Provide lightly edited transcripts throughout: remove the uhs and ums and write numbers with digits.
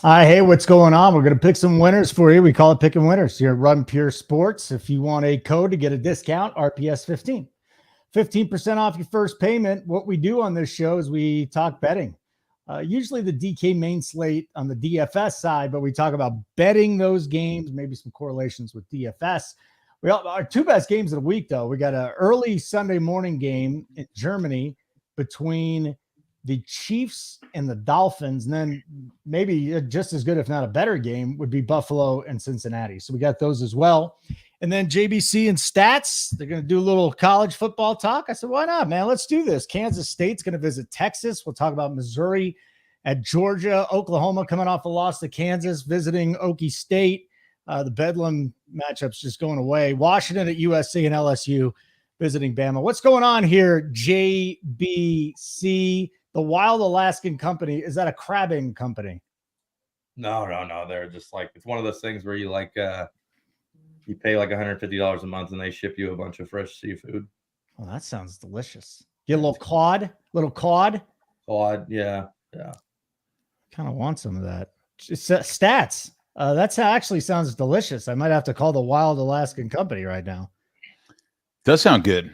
Hi, hey, what's going on? We're going to pick some winners for you. We call it picking winners here at Run Pure Sports. If you want a code to get a discount, RPS 15. 15% off your first payment. What we do on this show is we talk betting. Usually the DK main slate on the DFS side, but we talk about betting those games, maybe some correlations with DFS. Our two best games of the week, though. We got an early Sunday morning game in Germany between the Chiefs and the Dolphins, and then maybe just as good, if not a better game, would be Buffalo and Cincinnati. So we got those as well. And then JBC and Stats, they're going to do a little college football talk. I said, why not, man? Let's do this. Kansas State's going to visit Texas. We'll talk about Missouri at Georgia. Oklahoma coming off a loss to Kansas, visiting Okie State. The Bedlam matchup's just going away. Washington at USC and LSU visiting Bama. What's going on here, JBC? The Wild Alaskan Company, is that a crabbing company? No. They're just like, it's one of those things where you you pay like $150 a month and they ship you a bunch of fresh seafood. Well, that sounds delicious. Get a little cod. Cod, yeah. Kind of want some of that. Stats. That actually sounds delicious. I might have to call the Wild Alaskan Company right now. Does sound good.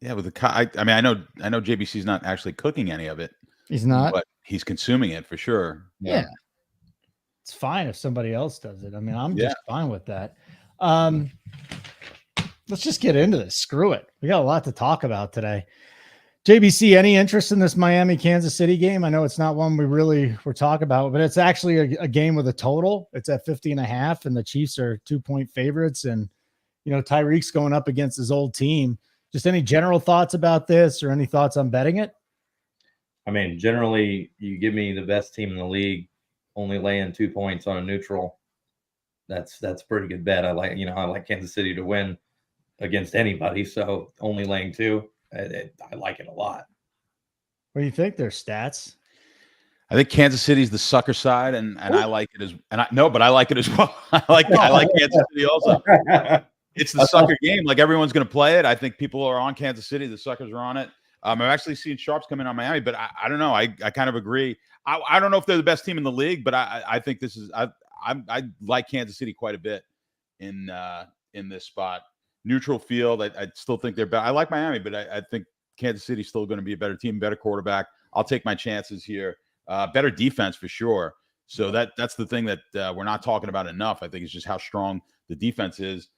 Yeah, with the I mean, I know JBC's not actually cooking any of it. He's not, but he's consuming it for sure. Yeah. It's fine if somebody else does it. I mean, I'm just fine with that. Let's just get into this. Screw it. We got a lot to talk about today. JBC, any interest in this Miami Kansas City game? I know it's not one we really were talking about, but it's actually a game with a total. It's at 50.5, and the Chiefs are 2-point favorites. And Tyreek's going up against his old team. Just any general thoughts about this or any thoughts on betting it? I mean, generally, you give me the best team in the league, only laying 2 points on a neutral. That's a pretty good bet. I like Kansas City to win against anybody. So only laying 2, I like it a lot. What do you think? Their stats? I think Kansas City's the sucker side, and I like it but I like it as well. I like Kansas City also. It's the sucker game. Like, everyone's going to play it. I think people are on Kansas City. The suckers are on it. I've actually seen sharps come in on Miami, but I don't know. I kind of agree. I don't know if they're the best team in the league, but I think this is I like Kansas City quite a bit in this spot. Neutral field. I still think they're better. I like Miami, but I think Kansas City's still going to be a better team, better quarterback. I'll take my chances here. Better defense for sure. So that's the thing that we're not talking about enough. I think it's just how strong the defense is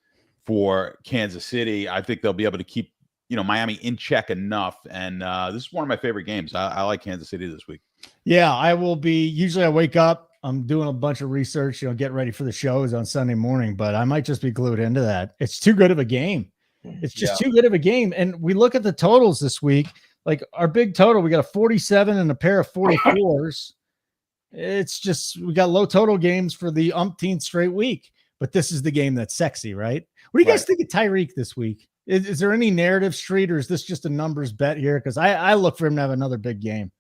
for Kansas City. I think they'll be able to keep Miami in check enough. And this is one of my favorite games. I like Kansas City this week. Yeah, I will be. Usually I wake up, I'm doing a bunch of research, get ready for the shows on Sunday morning, but I might just be glued into that. It's too good of a game. It's just too good of a game. And we look at the totals this week, like our big total, we got a 47 and a pair of 44s. It's just, we got low total games for the umpteenth straight week, but this is the game that's sexy, right? What do you guys think of Tyreek this week? Is there any narrative street, or is this just a numbers bet here? Because I look for him to have another big game.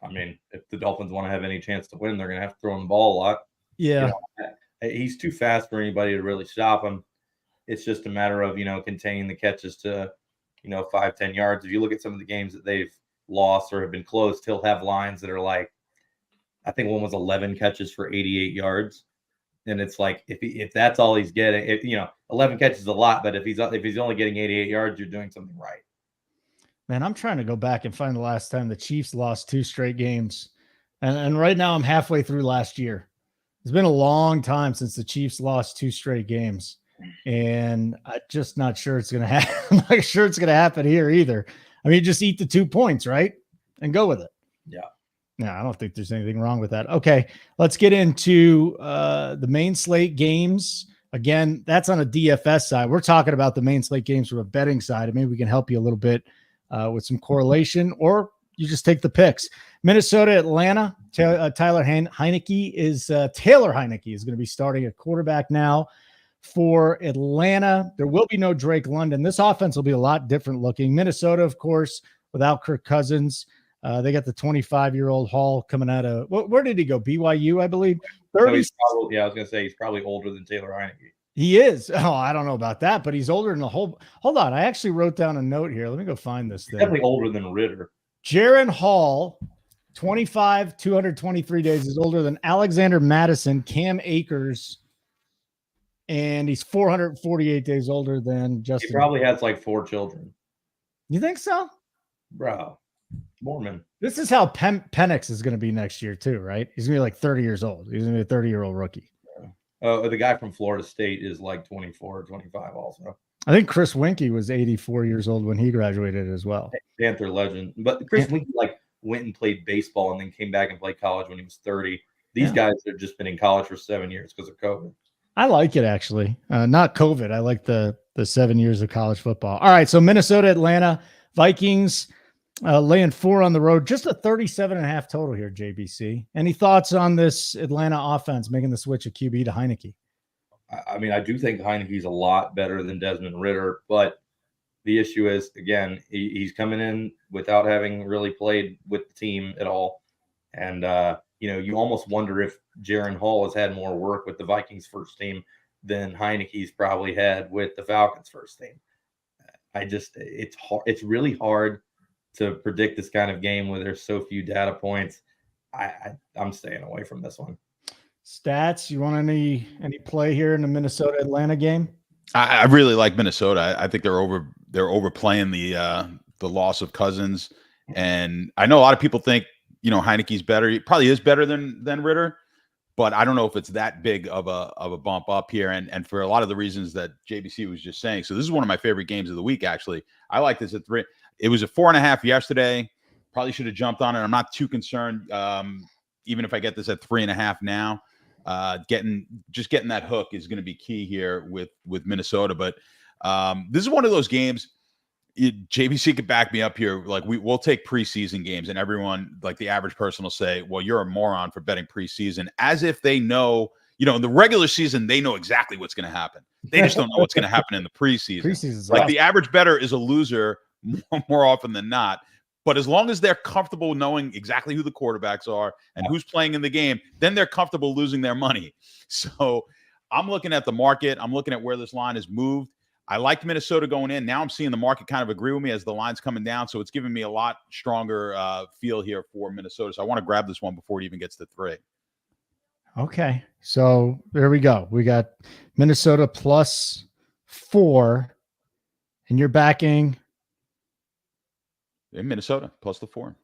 I mean, if the Dolphins want to have any chance to win, they're going to have to throw him the ball a lot. Yeah. He's too fast for anybody to really stop him. It's just a matter of, containing the catches to, 5-10 yards. If you look at some of the games that they've lost or have been close, he'll have lines that are like, I think one was 11 catches for 88 yards. And it's like, if that's all he's getting, 11 catches is a lot, but if he's only getting 88 yards, you're doing something right. Man, I'm trying to go back and find the last time the Chiefs lost 2 straight games. And right now I'm halfway through last year. It's been a long time since the Chiefs lost 2 straight games. And I'm just not sure it's going to happen. I'm not sure it's going to happen here either. I mean, just eat the 2 points, right? And go with it. Yeah. No, I don't think there's anything wrong with that. Okay, let's get into the main slate games. Again, that's on a DFS side. We're talking about the main slate games from a betting side. And maybe we can help you a little bit with some correlation, or you just take the picks. Minnesota, Atlanta. Taylor Heineke is going to be starting at quarterback now for Atlanta. There will be no Drake London. This offense will be a lot different looking. Minnesota, of course, without Kirk Cousins. They got the 25-year-old Hall coming out of where did he go? BYU, I believe. 30. No, I was going to say he's probably older than Taylor Heineke. He is. Oh, I don't know about that, but he's older than the whole. Hold on, I actually wrote down a note here. Let me go find this thing. Definitely older than Ritter. Jaron Hall 25, 223 days is older than Alexander Madison, Cam Akers, and he's 448 days older than Justin. He probably has like 4 children. You think so? Bro, Mormon. This is how Penix is going to be next year too, right? He's going to be like 30 years old. He's going to be a 30-year-old rookie. The guy from Florida State is like 24 or 25 also. I think Chris Winkie was 84 years old when he graduated as well. Panther legend. But Chris Winkie went and played baseball and then came back and played college when he was 30. These guys have just been in college for 7 years because of COVID. I like it, actually. Not COVID. I like the 7 years of college football. All right, so Minnesota, Atlanta, Vikings laying 4 on the road. Just a 37.5 total here, JBC. Any thoughts on this Atlanta offense making the switch of QB to Heineke? I mean, I do think Heineke's a lot better than Desmond Ridder, but the issue is, again, he's coming in without having really played with the team at all. And, you almost wonder if Jaron Hall has had more work with the Vikings first team than Heineke's probably had with the Falcons first team. It's really hard to predict this kind of game where there's so few data points. I'm staying away from this one. Stats, you want any play here in the Minnesota Atlanta game? I really like Minnesota. I think they're overplaying the loss of Cousins, and I know a lot of people think Heineke's better. He probably is better than Ridder, but I don't know if it's that big of a bump up here. And for a lot of the reasons that JBC was just saying. So this is one of my favorite games of the week. Actually, I like this at 3. It was a 4.5 yesterday. Probably should have jumped on it. I'm not too concerned. Even if I get this at 3.5 now. Getting that hook is going to be key here with Minnesota. But this is one of those games. JBC could back me up here. Like we'll take preseason games, and everyone, like the average person, will say, "Well, you're a moron for betting preseason," as if they know. In the regular season, they know exactly what's going to happen. They just don't know what's going to happen in the preseason. Preseason's like awesome. The average bettor is a loser more often than not. But as long as they're comfortable knowing exactly who the quarterbacks are and who's playing in the game, then they're comfortable losing their money. So I'm looking at the market. I'm looking at where this line has moved. I liked Minnesota going in. Now I'm seeing the market kind of agree with me as the line's coming down. So it's giving me a lot stronger feel here for Minnesota. So I want to grab this one before it even gets to 3. Okay. So there we go. We got Minnesota +4, and you're backing in Minnesota +4.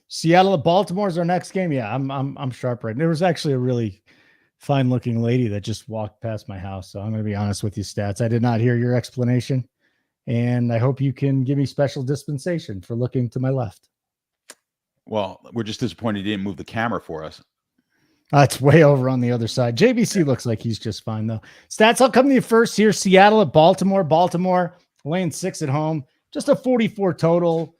Seattle at Baltimore is our next game. Yeah, I'm sharp right. There was actually a really fine looking lady that just walked past my house. So I'm going to be honest with you, Stats. I did not hear your explanation, and I hope you can give me special dispensation for looking to my left. Well, we're just disappointed you didn't move the camera for us. It's way over on the other side. JBC looks like he's just fine though. Stats, I'll come to you first here. Seattle at Baltimore. Baltimore laying 6 at home. Just a 44 total.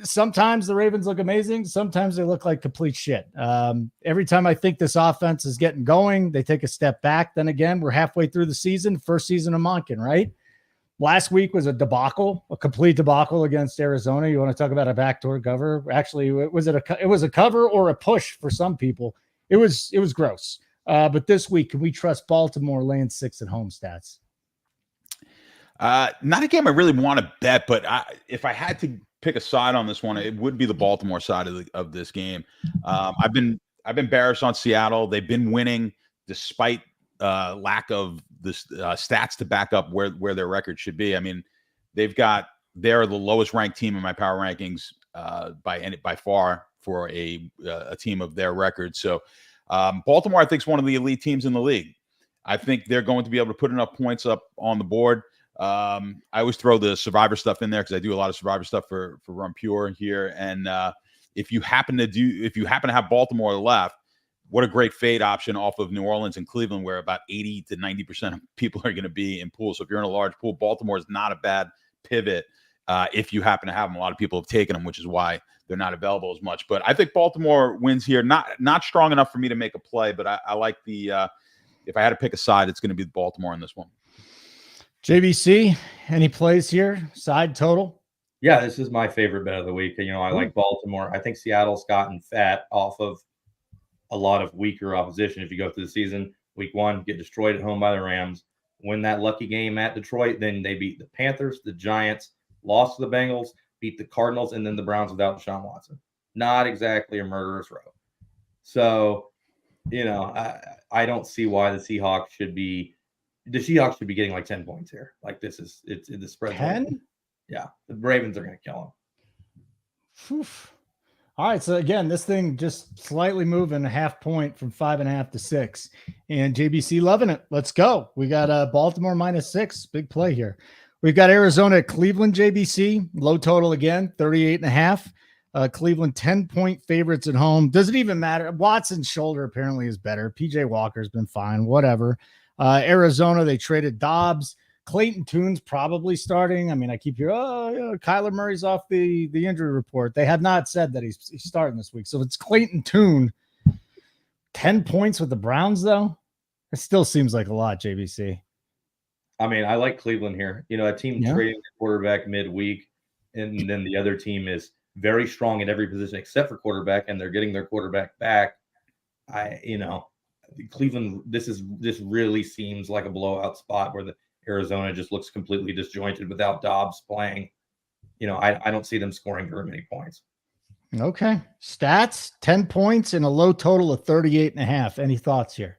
Sometimes the Ravens look amazing. Sometimes they look like complete shit. Every time I think this offense is getting going, they take a step back. Then again, we're halfway through the season, first season of Monken, right? Last week was a debacle, a complete debacle against Arizona. You want to talk about a backdoor cover? Actually, it was a cover or a push for some people. It was gross. But this week, can we trust Baltimore laying 6 at home, Stats? Not a game I really want to bet, but if I had to pick a side on this one, it would be the Baltimore side of this game. I've been bearish on Seattle. They've been winning despite lack of this stats to back up where their record should be. I mean, they're the lowest ranked team in my power rankings by far for a team of their record. So Baltimore, I think, is one of the elite teams in the league. I think they're going to be able to put enough points up on the board. I always throw the Survivor stuff in there because I do a lot of Survivor stuff for Run Pure here. And if you happen to have Baltimore left, what a great fade option off of New Orleans and Cleveland, where about 80 to 90% of people are going to be in pools. So if you're in a large pool, Baltimore is not a bad pivot if you happen to have them. A lot of people have taken them, which is why they're not available as much. But I think Baltimore wins here. Not strong enough for me to make a play, but I like the if I had to pick a side, it's going to be Baltimore in this one. JBC, any plays here? Side total? Yeah, this is my favorite bet of the week. I like Baltimore. I think Seattle's gotten fat off of a lot of weaker opposition. If you go through the season, week 1, get destroyed at home by the Rams, win that lucky game at Detroit, then they beat the Panthers, the Giants, lost to the Bengals, beat the Cardinals, and then the Browns without Deshaun Watson. not exactly a murderer's row. So, I don't see why the Seahawks should be getting like 10 points here. Like the spread. 10? Yeah, the Ravens are going to kill them. All right, so again, this thing just slightly moving a half point from 5.5 to 6, and JBC loving it. Let's go. We got Baltimore -6, big play here. We've got Arizona at Cleveland. JBC low total again, 38.5. Cleveland 10-point favorites at home. Does it even matter? Watson's shoulder apparently is better. PJ Walker's been fine. Whatever. Arizona, they traded Dobbs. Clayton Tune's probably starting. I mean, I keep hearing, Kyler Murray's off the injury report. They have not said that he's starting this week. So if it's Clayton Tune, 10 points with the Browns, though, it still seems like a lot, JBC. I mean, I like Cleveland here. A team trading the quarterback midweek, and then the other team is very strong at every position except for quarterback, and they're getting their quarterback back. Cleveland, this really seems like a blowout spot where the Arizona just looks completely disjointed without Dobbs playing. I don't see them scoring very many points. Okay. Stats, 10 points and a low total of 38.5. Any thoughts here?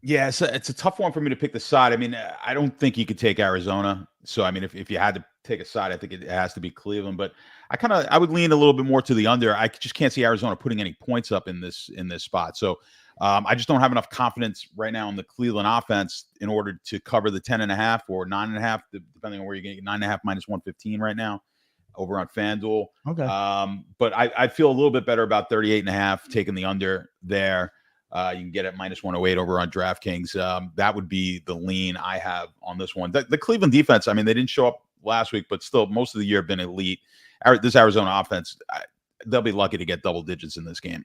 Yeah, it's a tough one for me to pick the side. I mean, I don't think you could take Arizona. So, I mean, if you had to take a side, I think it has to be Cleveland. But I would lean a little bit more to the under. I just can't see Arizona putting any points up in this spot. So I just don't have enough confidence right now in the Cleveland offense in order to cover the 10.5 or 9.5, depending on where you're getting 9.5 -115 right now over on FanDuel. Okay. But I feel a little bit better about 38.5, taking the under there. You can get it -108 over on DraftKings. That would be the lean I have on this one. The Cleveland defense, I mean, they didn't show up last week, but still most of the year have been elite. This Arizona offense, they'll be lucky to get double digits in this game.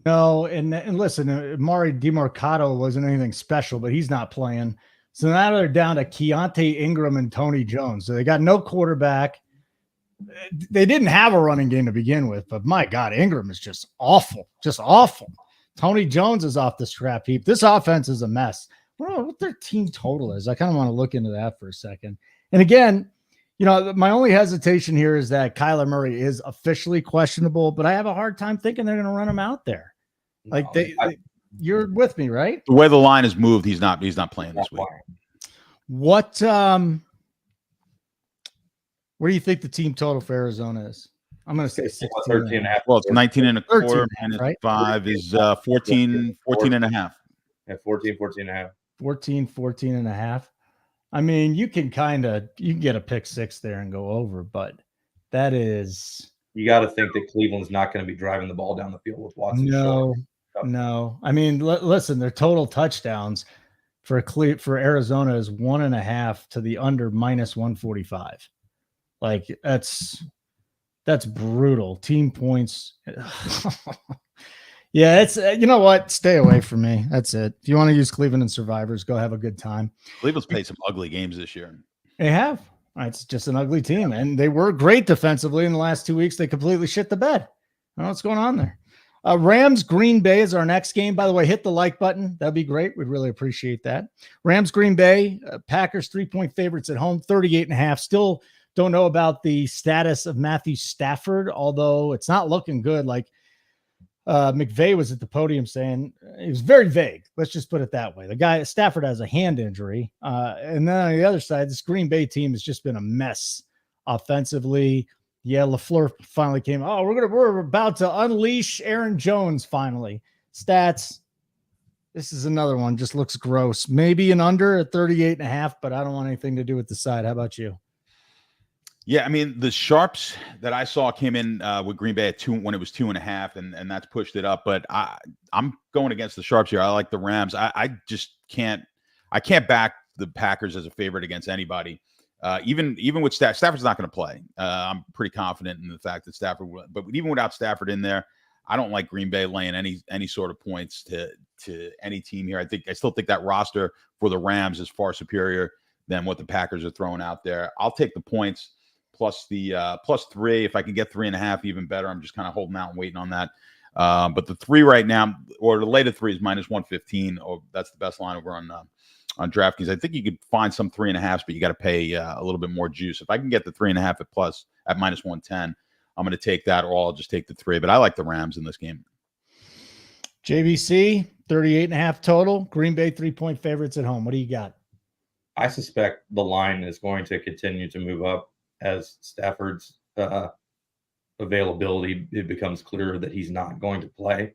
No, and listen, Mari DeMarcado wasn't anything special, but he's not playing. So now they're down to Keontae Ingram and Tony Jones. So they got no quarterback. They didn't have a running game to begin with, but my God, Ingram is just awful. Just awful. Tony Jones is off the scrap heap. This offense is a mess. I don't know what their team total is. I kind of want to look into that for a second. And again, my only hesitation here is that Kyler Murray is officially questionable, but I have a hard time thinking they're going to run him out there. Like you're with me, right? The way the line is moved, he's not playing this week. What do you think the team total for Arizona is? I'm going to say 13.5. Well, it's 19.25 minus right? 5 is 14.5. Yeah, 14.5. 14.5. I mean, you can get a pick six there and go over, but that is. You got to think that Cleveland's not going to be driving the ball down the field with Watson. No. I mean, listen, their total touchdowns for Arizona is 1.5 to the under -145. Like that's brutal. Team points. Yeah, it's you know what? Stay away from me. That's it. If you want to use Cleveland and survivors, go have a good time. Cleveland's played some ugly games this year. They have. It's just an ugly team, and they were great defensively in the last 2 weeks. They completely shit the bed. I don't know what's going on there. Rams Green Bay is our next game. By the way, hit the like button. That'd be great. We'd really appreciate that. Rams Green Bay, Packers 3-point favorites at home, 38.5. Still don't know about the status of Matthew Stafford, although it's not looking good. Like McVay was at the podium saying it was very vague. Let's just put it that way. The guy Stafford has a hand injury. And then on the other side, this Green Bay team has just been a mess offensively. Yeah, LaFleur finally came. Oh, we're about to unleash Aaron Jones finally. Stats. This is another one. Just looks gross. Maybe an under at 38.5, but I don't want anything to do with the side. How about you? Yeah, I mean, the sharps that I saw came in with Green Bay at 2 when it was 2.5, and that's pushed it up. But I'm going against the sharps here. I like the Rams. I just can't. I can't back the Packers as a favorite against anybody. Even with Stafford's not going to play. I'm pretty confident in the fact that Stafford will. But even without Stafford in there, I don't like Green Bay laying any sort of points to any team here. I still think that roster for the Rams is far superior than what the Packers are throwing out there. I'll take the points. Plus the +3. If I can get 3.5, even better. I'm just kind of holding out and waiting on that. But the 3 right now, or the later 3 is -115. Oh, that's the best line over on DraftKings. I think you could find some 3.5s, but you got to pay a little bit more juice. If I can get the 3.5 at +110, I'm going to take that, or I'll just take the 3. But I like the Rams in this game. JBC, 38.5 total. Green Bay 3-point favorites at home. What do you got? I suspect the line is going to continue to move up as Stafford's availability, it becomes clearer that he's not going to play.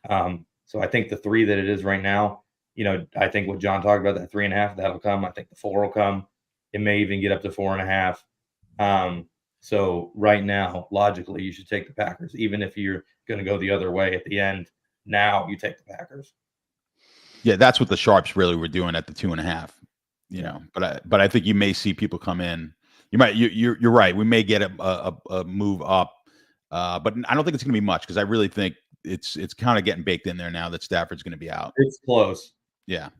So I think the 3 that it is right now, I think what John talked about, that 3.5, that'll come. I think the 4 will come. It may even get up to 4.5. So right now, logically, you should take the Packers, even if you're going to go the other way at the end. Now you take the Packers. Yeah, that's what the sharps really were doing at the 2.5. But I think you may see people come in. You're right. We may get a move up, but I don't think it's going to be much, because I really think it's kind of getting baked in there now that Stafford's going to be out. It's close. Yeah.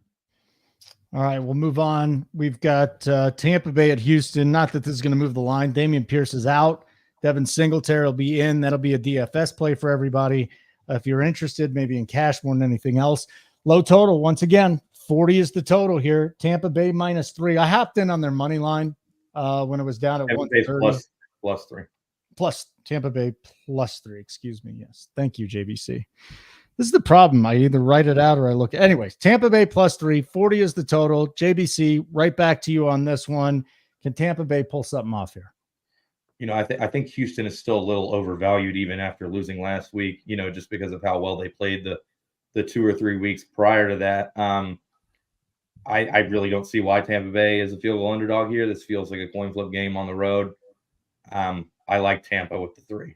All right, we'll move on. We've got Tampa Bay at Houston. Not that this is going to move the line. Dameon Pierce is out. Devin Singletary will be in. That'll be a DFS play for everybody. If you're interested, maybe in cash more than anything else. Low total, once again, 40 is the total here. Tampa Bay -3. I hopped in on their money line when it was down at 130. Plus 3. Plus Tampa Bay +3. Excuse me. Yes. Thank you, JBC. This is the problem. I either write it out or I look. Anyways, Tampa Bay +3. 40 is the total. JBC, right back to you on this one. Can Tampa Bay pull something off here? I think Houston is still a little overvalued even after losing last week, just because of how well they played the 2 or 3 weeks prior to that. I really don't see why Tampa Bay is a field goal underdog here. This feels like a coin flip game on the road. I like Tampa with the 3.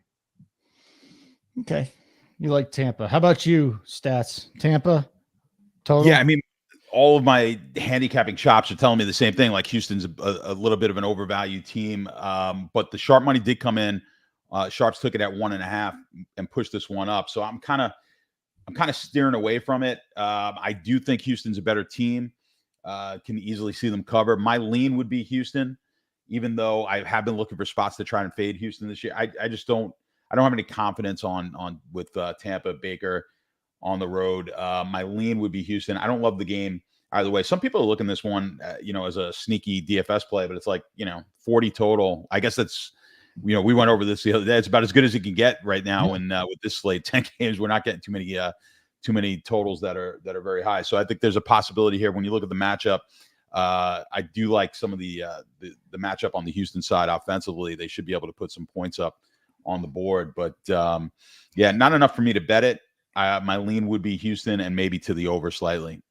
Okay. You like Tampa. How about you, Stats? Tampa total? Yeah, I mean, all of my handicapping shops are telling me the same thing. Like, Houston's a little bit of an overvalued team, but the sharp money did come in. Sharps took it at 1.5 and pushed this one up. So I'm kind of steering away from it. I do think Houston's a better team. Can easily see them cover. My lean would be Houston, even though I have been looking for spots to try and fade Houston this year. I just don't have any confidence with Tampa Baker on the road. My lean would be Houston. I don't love the game either way. Some people are looking this one, as a sneaky DFS play, but it's like, 40 total. I guess that's, we went over this the other day. It's about as good as it can get right now. And with this slate, 10 games, we're not getting too many totals that are very high. So I think there's a possibility here when you look at the matchup. I do like some of the matchup on the Houston side offensively. They should be able to put some points up on the board, but not enough for me to bet it. My lean would be Houston and maybe to the over slightly.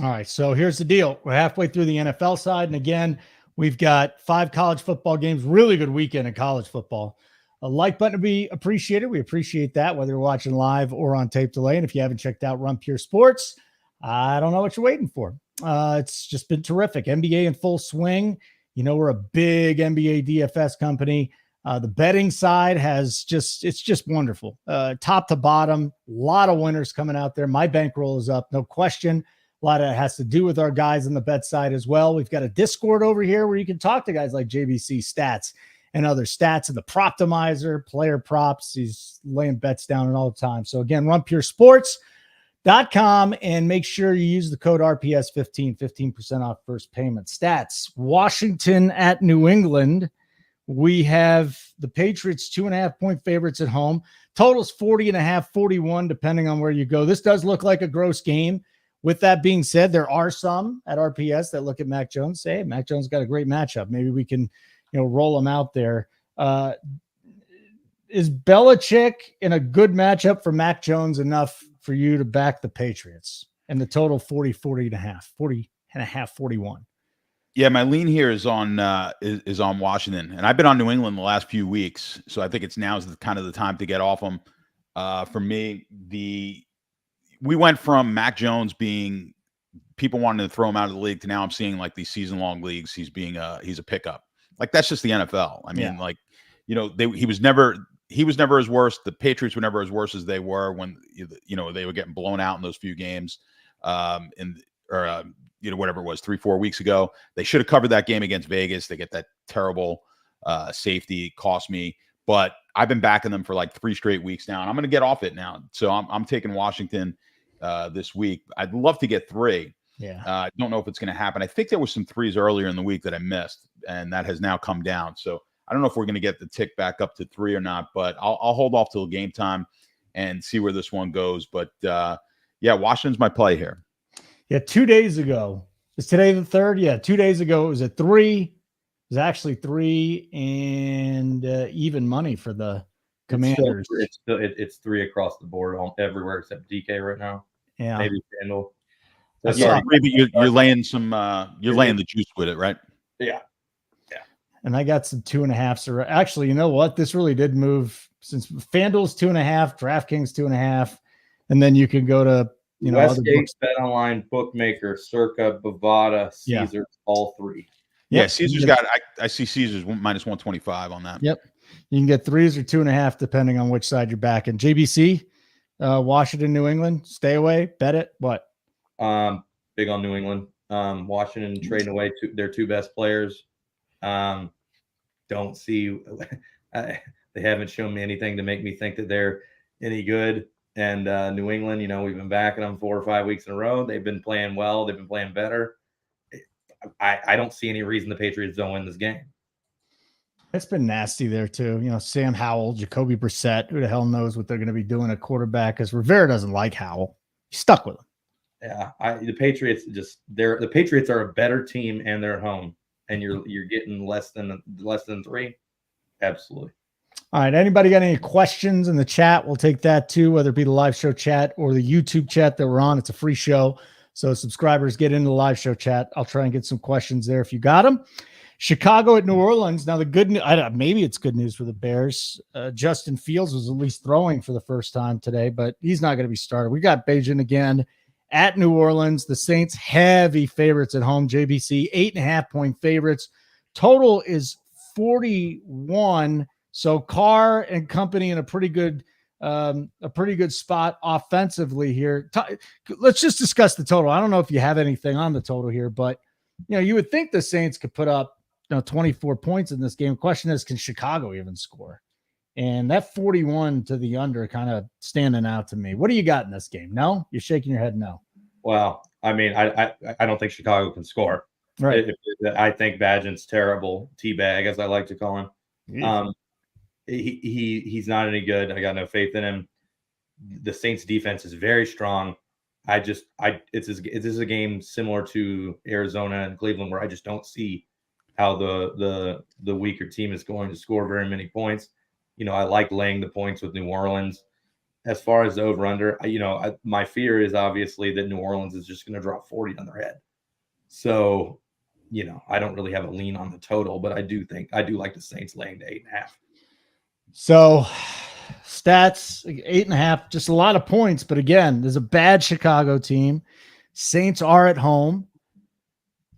All right. So here's the deal. We're halfway through the NFL side. And again, we've got 5 college football games, really good weekend in college football. A like button to be appreciated. We appreciate that, whether you're watching live or on tape delay. And if you haven't checked out Run Pure Sports, I don't know what you're waiting for. It's just been terrific. NBA in full swing. We're a big NBA DFS company. The betting side it's just wonderful. Top to bottom, a lot of winners coming out there. My bankroll is up, no question. A lot of it has to do with our guys on the bet side as well. We've got a Discord over here where you can talk to guys like JBC Stats and other stats, and the Proptimizer, player props. He's laying bets down all the time. So again, runpuresports.com, and make sure you use the code RPS15, 15% off first payment. Stats, Washington at New England. We have the Patriots 2.5-point favorites at home. Totals 40.5, 41, depending on where you go. This does look like a gross game. With that being said, there are some at RPS that look at Mac Jones, say, hey, Mac Jones got a great matchup. Maybe we can, roll him out there. Is Belichick in a good matchup for Mac Jones enough for you to back the Patriots? And the total 40.5, 41. Yeah, my lean here is on Washington, and I've been on New England the last few weeks, so I think now's kind of the time to get off them. For me, we went from Mac Jones being people wanting to throw him out of the league to now I'm seeing like these season-long leagues. He's a pickup. Like, that's just the NFL. I mean, he was never as worse. The Patriots were never as worse as they were when they were getting blown out in those few games. Whatever it was, 3-4 weeks ago. They should have covered that game against Vegas. They get that terrible safety, cost me. But I've been backing them for like 3 straight weeks now, and I'm going to get off it now. So I'm taking Washington this week. I'd love to get 3. Yeah. I don't know if it's going to happen. I think there was some 3s earlier in the week that I missed, and that has now come down. So I don't know if we're going to get the tick back up to 3 or not, but I'll hold off till game time and see where this one goes. But yeah, Washington's my play here. Yeah, 2 days ago. Is today the 3rd? Yeah, 2 days ago it was at 3. It was actually 3 and even money for the Commanders. It's 3 across the board everywhere except DK right now. Yeah, maybe Kendall. But you're laying some you're laying the juice with it, right? Yeah. And I got some 2.5s. Actually, you know what? This really did move since FanDuel's 2.5, DraftKings 2.5, and then you can go to Westgate, BetOnline, Bookmaker, Circa, Bovada, Caesars, all 3. Yeah, Caesars got. I see Caesars minus 125 on that. Yep, you can get 3s or 2.5 depending on which side you're backing. JBC, Washington, New England, stay away, bet it. What? Big on New England. Washington trading away their 2 best players. Don't see they haven't shown me anything to make me think that they're any good. And New England, we've been backing them 4 or 5 weeks in a row. They've been playing well. They've been playing better. I don't see any reason the Patriots don't win this game. It's been nasty there too. Sam Howell, Jacoby Brissett. Who the hell knows what they're going to be doing at quarterback? Because Rivera doesn't like Howell. He's stuck with him. Yeah, the Patriots the Patriots are a better team and they're at home. And you're getting less than 3. Absolutely. All right. Anybody got any questions in the chat? We'll take that too, whether it be the live show chat or the YouTube chat that we're on. It's a free show. So subscribers get into the live show chat. I'll try and get some questions there if you got them. Chicago at New Orleans. Now the good news, maybe it's good news for the Bears. Justin Fields was at least throwing for the first time today, but he's not going to be started. We got Beijing again at New Orleans. The Saints heavy favorites at home. JBC 8.5-point favorites. Total is 41. So Carr and company in a pretty good spot offensively here. Let's just discuss the total. I don't know if you have anything on the total here, but you would think the Saints could put up 24 points in this game. Question is, can Chicago even score? And that 41 to the under kind of standing out to me. What do you got in this game? No? You're shaking your head no. Well, I mean, I don't think Chicago can score. Right. I think Badgen's terrible. Teabag, as I like to call him. Yeah. He's not any good. I got no faith in him. The Saints defense is very strong. This is a game similar to Arizona and Cleveland where I just don't see how the weaker team is going to score very many points. I like laying the points with New Orleans. As far as the over-under, my fear is obviously that New Orleans is just going to drop 40 on their head. So, I don't really have a lean on the total, but I do like the Saints laying to 8.5. So, stats 8.5, just a lot of points. But again, there's a bad Chicago team. Saints are at home.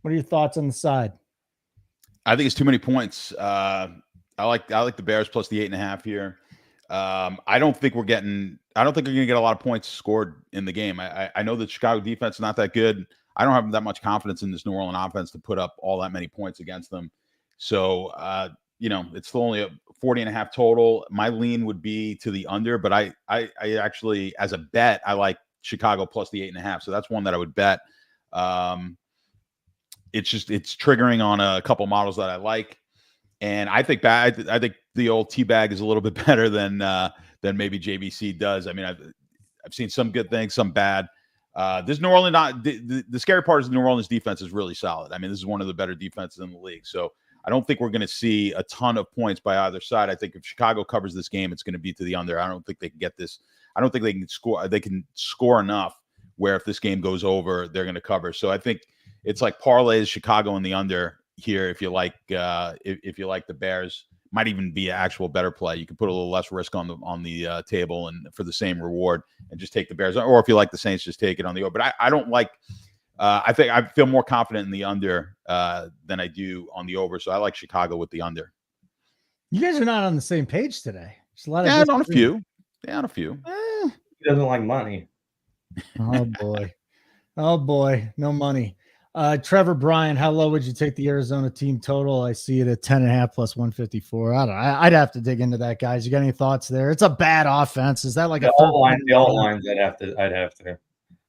What are your thoughts on the side? I think it's too many points. I like the Bears plus the 8.5 here. I don't think we're going to get a lot of points scored in the game. I know the Chicago defense is not that good. I don't have that much confidence in this New Orleans offense to put up all that many points against them. So, it's still only a 40.5 total. My lean would be to the under, but I actually, as a bet, I like Chicago plus the 8.5. So that's one that I would bet. It's triggering on a couple models that I like. And I think the old Teabag is a little bit better than maybe JBC does. I mean, I've seen some good things, some bad. This New Orleans, the scary part is the New Orleans defense is really solid. I mean, this is one of the better defenses in the league. So I don't think we're going to see a ton of points by either side. I think if Chicago covers this game, it's going to be to the under. I don't think they can get this. I don't think they can score. They can score enough where if this game goes over, they're going to cover. So I think it's like parlays Chicago in the under here. If you like, if you like the Bears, might even be an actual better play. You can put a little less risk on the table and for the same reward and just take the Bears. Or if you like the Saints, just take it on the over. But I don't like. I think I feel more confident in the under than I do on the over. So I like Chicago with the under. You guys are not on the same page today. There's a lot of on a few. Yeah, on a few. He doesn't like money. Oh boy. Oh boy. No money. Trevor Bryan, how low would you take the Arizona team total? I see it at 10.5 plus 154. I don't know. I'd have to dig into that, guys. You got any thoughts there? It's a bad offense. Is that like the all lines? I'd have to.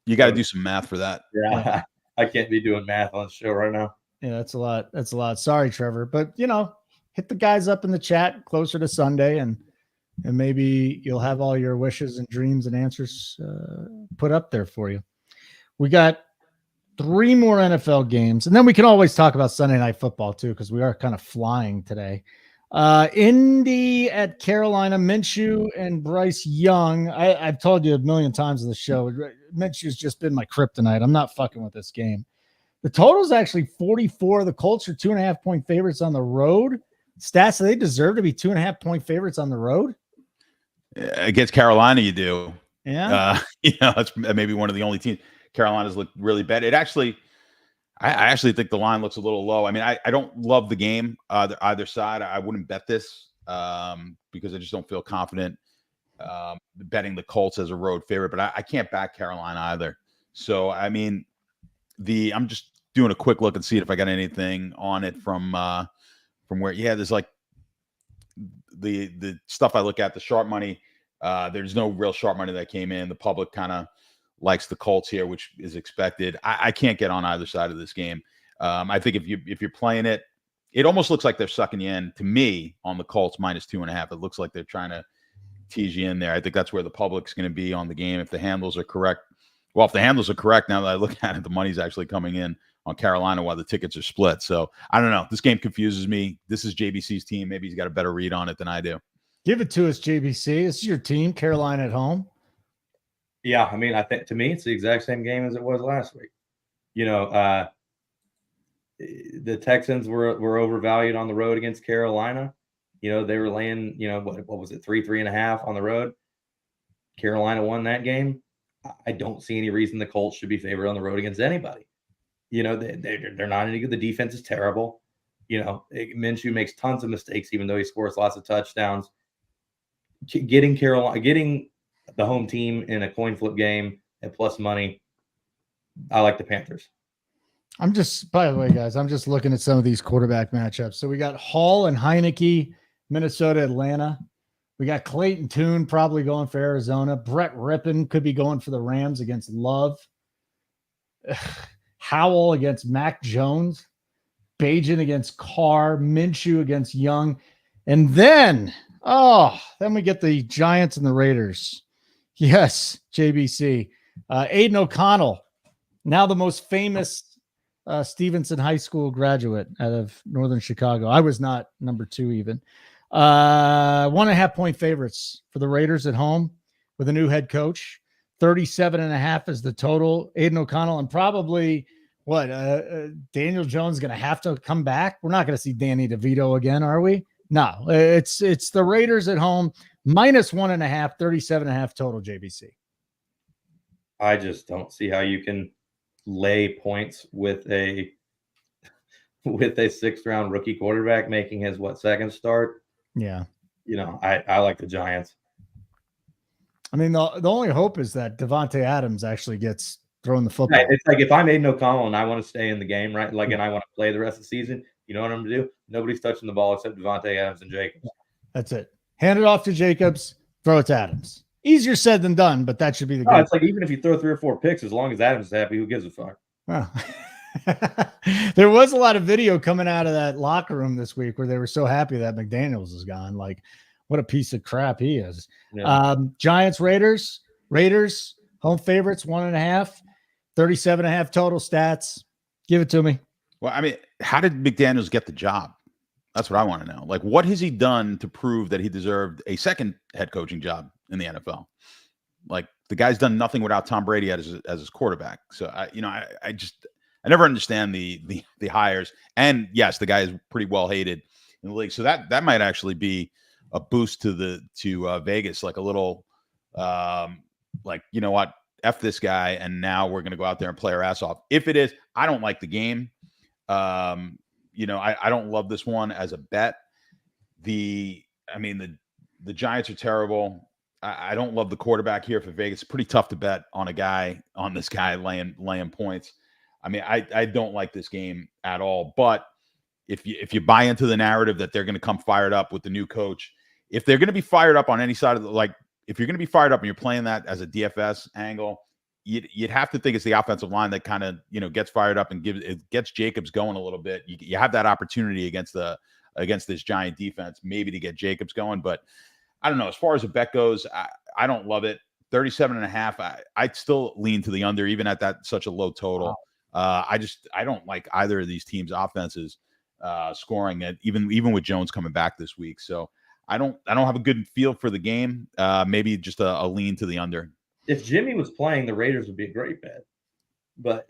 You got to do some math for that. Yeah, I can't be doing math on the show right now. Yeah, that's a lot. Sorry, Trevor, but hit the guys up in the chat closer to Sunday, and maybe you'll have all your wishes and dreams and answers put up there for you. We got 3 more NFL games, and then we can always talk about Sunday Night Football too, because we are kind of flying today. Indy at Carolina, Minshew and Bryce Young. I've told you a million times in the show, Minshew's just been my kryptonite. I'm not fucking with this game. The total is actually 44. The Colts are 2.5-point favorites on the road. Stats, do they deserve to be 2.5-point favorites on the road? Against Carolina, you do. Yeah. That's maybe one of the only teams. Carolina's looked really bad. I actually think the line looks a little low. I mean, I don't love the game either side. I wouldn't bet this because I just don't feel confident betting the Colts as a road favorite. But I can't back Carolina either. So I mean, I'm just doing a quick look and see if I got anything on it from where. Yeah, there's like the stuff I look at, the sharp money. There's no real sharp money that came in. The public kind of likes the Colts here, which is expected. I can't get on either side of this game. I think if you're playing it, it almost looks like they're sucking you in to me on the Colts -2.5. It looks like they're trying to tease you in there. I think that's where the public's going to be on the game if the handles are correct. Well, if the handles are correct, now that I look at it, the money's actually coming in on Carolina while the tickets are split. So I don't know. This game confuses me. This is JBC's team. Maybe he's got a better read on it than I do. Give it to us, JBC. This is your team, Carolina at home. Yeah, I mean, I think to me, it's the exact same game as it was last week. The Texans were overvalued on the road against Carolina. They were laying, what was it, 3.5 on the road. Carolina won that game. I don't see any reason the Colts should be favored on the road against anybody. They're not any good. The defense is terrible. Minshew makes tons of mistakes, even though he scores lots of touchdowns. Getting the home team in a coin flip game at plus money, I like the Panthers. By the way, guys, I'm just looking at some of these quarterback matchups. So we got Hall and Heineke, Minnesota, Atlanta. We got Clayton Tune probably going for Arizona. Brett Rippon could be going for the Rams against Love. Howell against Mac Jones. Bajan against Carr. Minshew against Young. And then we get the Giants and the Raiders. Yes, JBC. Aiden O'Connell, now the most famous Stevenson High School graduate out of Northern Chicago. I was not number 2 even. 1.5-point favorites for the Raiders at home with a new head coach. 37.5 is the total. Aiden O'Connell and probably Daniel Jones going to have to come back. We're not going to see Danny DeVito again, are we? No, it's the Raiders at home -1.5, 37.5 total. JBC. I just don't see how you can lay points with a 6th round rookie quarterback making his second start. Yeah. I like the Giants. I mean, the only hope is that Devontae Adams actually gets thrown the football. Right. It's like if I'm Aiden O'Connell and I want to stay in the game, right? And I want to play the rest of the season, you know what I'm going to do? Nobody's touching the ball except Devontae Adams and Jacobs. That's it. Hand it off to Jacobs, throw it to Adams. Easier said than done, but that should be the game. It's like even if you throw 3 or 4 picks, as long as Adams is happy, who gives a fuck? Well, there was a lot of video coming out of that locker room this week where they were so happy that McDaniels is gone. Like, what a piece of crap he is. Yeah. Giants, Raiders, home favorites, 1.5, 37.5 total. Stats. Give it to me. Well, I mean, how did McDaniels get the job? That's what I want to know. Like, what has he done to prove that he deserved a second head coaching job in the NFL? Like, the guy's done nothing without Tom Brady as his quarterback. So I never understand the hires. And yes, the guy is pretty well hated in the league. So that might actually be a boost to Vegas, like a little you know what, F this guy, and now we're going to go out there and play our ass off. If it is, I don't like the game. I don't love this one as a bet. The Giants are terrible. I don't love the quarterback here for Vegas. It's pretty tough to bet on this guy laying points. I mean, I don't like this game at all. But if you buy into the narrative that they're going to come fired up with the new coach, if they're going to be fired up on any side of if you're going to be fired up and you're playing that as a DFS angle, you'd have to think it's the offensive line that kind of gets fired up and gets Jacobs going a little bit. You have that opportunity against a against this Giant defense, maybe to get Jacobs going. But I don't know. As far as a bet goes, I don't love it. 37.5. I'd still lean to the under, even at that such a low total. Wow. I don't like either of these teams' offenses scoring it, even with Jones coming back this week. So I don't have a good feel for the game. Maybe just a lean to the under. If Jimmy was playing, the Raiders would be a great bet. But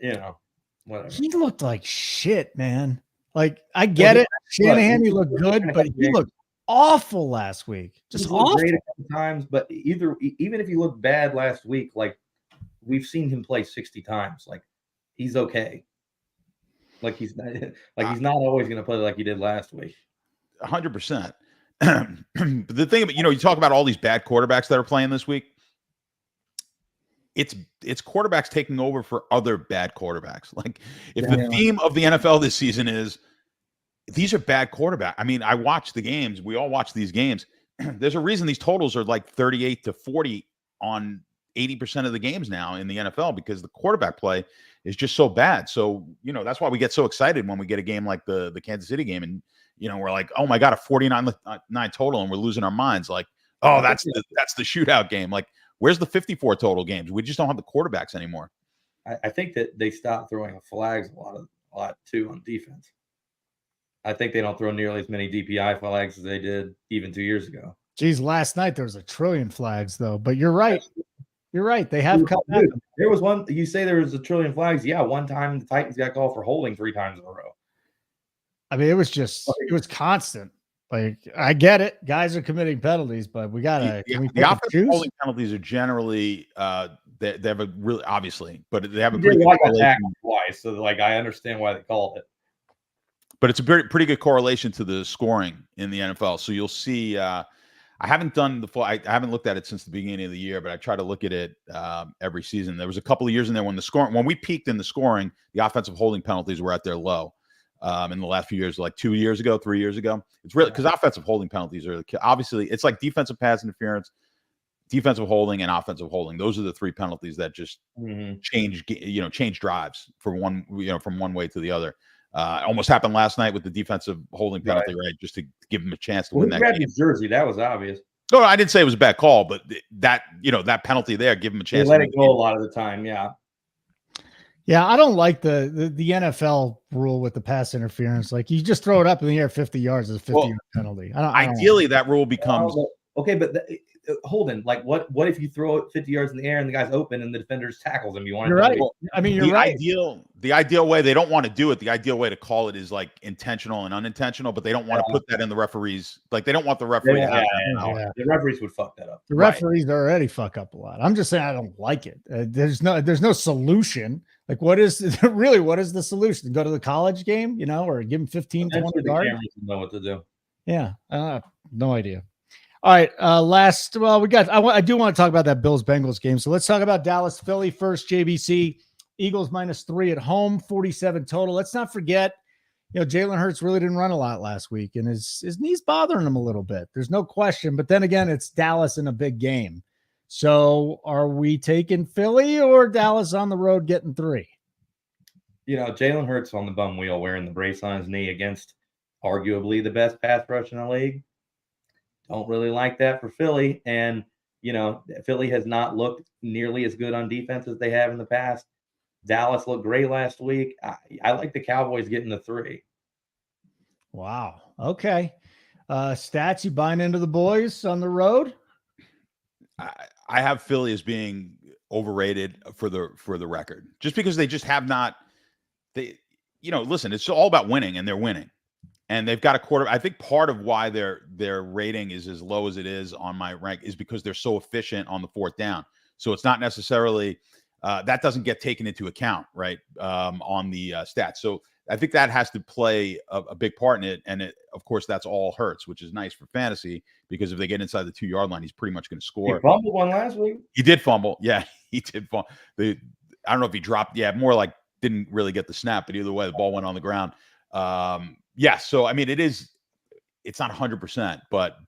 whatever. He looked like shit, man. Like, I get it. Shanahan, he looked good, but he looked awful last week. Just awful. Great a couple times, but even if he looked bad last week, like we've seen him play 60 times. Like, he's okay. Like he's not always going to play like he did last week. 100%. But the thing about, you talk about all these bad quarterbacks that are playing this week. It's quarterbacks taking over for other bad quarterbacks. Like, if the theme of the NFL this season is these are bad quarterbacks. I mean, I watch the games. We all watch these games. There's a reason these totals are like 38-40 on 80% of the games now in the NFL, because the quarterback play is just so bad. So, that's why we get so excited when we get a game like the Kansas City game, and we're like, oh my God, a 49-9 total, and we're losing our minds. Like, oh, that's the shootout game. Like, where's the 54 total games? We just don't have the quarterbacks anymore. I think that they stopped throwing flags a lot too on defense. I think they don't throw nearly as many DPI flags as they did even 2 years ago. Geez, last night there was a trillion flags, though. But you're right. You're right. They have come back. There was one. You say there was a trillion flags. Yeah, one time the Titans got called for holding 3 times in a row. I mean, it was constant. Like, I get it. Guys are committing penalties, but we gotta. The offensive holding penalties are generally they have a really, obviously, but they have a pretty good correlation. Twice, so like I understand why they called it. But it's a pretty good correlation to the scoring in the NFL. So you'll see. I haven't done the full. I haven't looked at it since the beginning of the year, but I try to look at it every season. There was a couple of years in there when we peaked in the scoring, the offensive holding penalties were at their low. In the last few years, like 2 years ago, 3 years ago, it's really because offensive holding penalties are obviously, it's like defensive pass interference, defensive holding, and offensive holding. Those are the 3 penalties that just change drives from one way to the other. Almost happened last night with the defensive holding penalty, right? Just to give him a chance to win that game. His jersey, that was obvious. No, I didn't say it was a bad call, but that penalty there, give him a chance. They let it go a lot of the time, yeah. Yeah, I don't like the NFL rule with the pass interference. Like, you just throw it up in the air 50 yards as a 50-yard penalty. Ideally, that rule becomes okay, but Holden, like, what if you throw it 50 yards in the air and the guy's open and the defender tackles him? You're right. I mean, you're right. The ideal way, they don't want to do it. The ideal way to call it is like intentional and unintentional, but they don't want to put that in the referees. Like, they don't want the referee to have that. The referees would fuck that up. The referees already fuck up a lot. I'm just saying I don't like it. There's no solution. Like, what is the solution? Go to the college game, or give them 15, 20 yards? Know what to do. Yeah, no idea. All right, I do want to talk about that Bills-Bengals game. So let's talk about Dallas-Philly first. JBC, Eagles -3 at home, 47 total. Let's not forget, Jalen Hurts really didn't run a lot last week, and his knee's bothering him a little bit. There's no question. But then again, it's Dallas in a big game. So are we taking Philly or Dallas on the road getting 3? Jalen Hurts on the bum wheel wearing the brace on his knee against arguably the best pass rush in the league. Don't really like that for Philly. And, Philly has not looked nearly as good on defense as they have in the past. Dallas looked great last week. I like the Cowboys getting the 3. Wow. Okay. Stats, you buying into the boys on the road? I have Philly as being overrated for the record, just because they just have not. Listen, it's all about winning, and they're winning. And they've got a quarter. I think part of why their rating is as low as it is on my rank is because they're so efficient on the 4th down. So it's not necessarily that doesn't get taken into account, right, on the stats. So I think that has to play a big part in it. And of course, that's all Hurts, which is nice for fantasy, because if they get inside the 2-yard line, he's pretty much going to score. He fumbled one last week. He did fumble. Yeah, he did fumble. I don't know if he dropped. Yeah, more like didn't really get the snap, but either way, the ball went on the ground. Yeah, so I mean, it's not 100%, but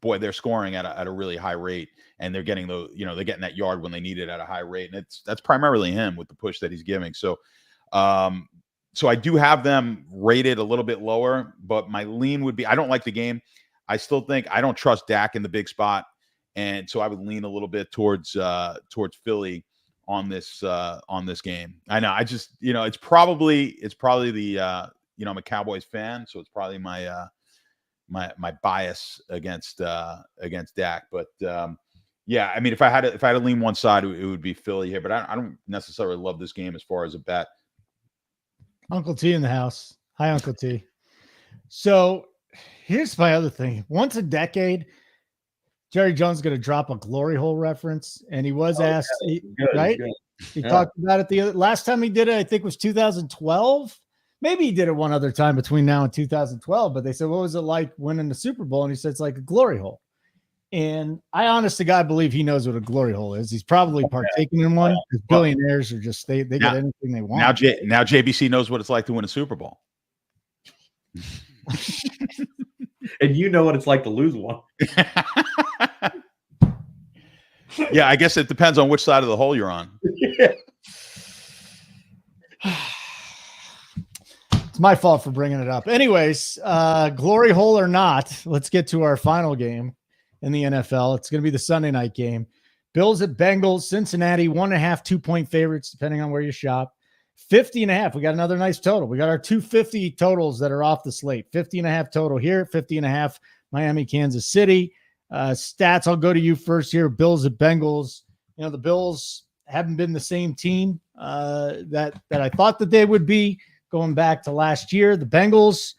boy, they're scoring at a really high rate, and they're getting they're getting that yard when they need it at a high rate, and that's primarily him with the push that he's giving. So, So I do have them rated a little bit lower, but my lean would be, I don't like the game. I still think I don't trust Dak in the big spot. And so I would lean a little bit towards Philly on this game. I know. I just, it's probably the I'm a Cowboys fan, so it's probably my my bias against Dak. But yeah, I mean, if I had to lean one side, it would be Philly here. But I don't necessarily love this game as far as a bet. Uncle T in the house. Hi, Uncle T. So here's my other thing. Once a decade, Jerry Jones is going to drop a glory hole reference, and he was asked, right? He talked about it the last time he did it, I think was 2012. Maybe he did it one other time between now and 2012, but they said, what was it like winning the Super Bowl? And he said, it's like a glory hole. And I honest to God believe he knows what a glory hole is. He's probably partaking in one because billionaires are just, they get anything they want. Now JBC knows what it's like to win a Super Bowl. And you know what it's like to lose one. Yeah, I guess it depends on which side of the hole you're on. Yeah. It's my fault for bringing it up. Anyways, glory hole or not, let's get to our final game in the NFL. It's going to be the Sunday night game. Bills at Bengals, Cincinnati, 1.5, 2-point favorites, depending on where you shop. 50.5. We got another nice total. We got our 250 totals that are off the slate. 50.5 total here, 50.5 Miami, Kansas City. Stats, I'll go to you first here. Bills at Bengals. The Bills haven't been the same team that I thought that they would be going back to last year. The Bengals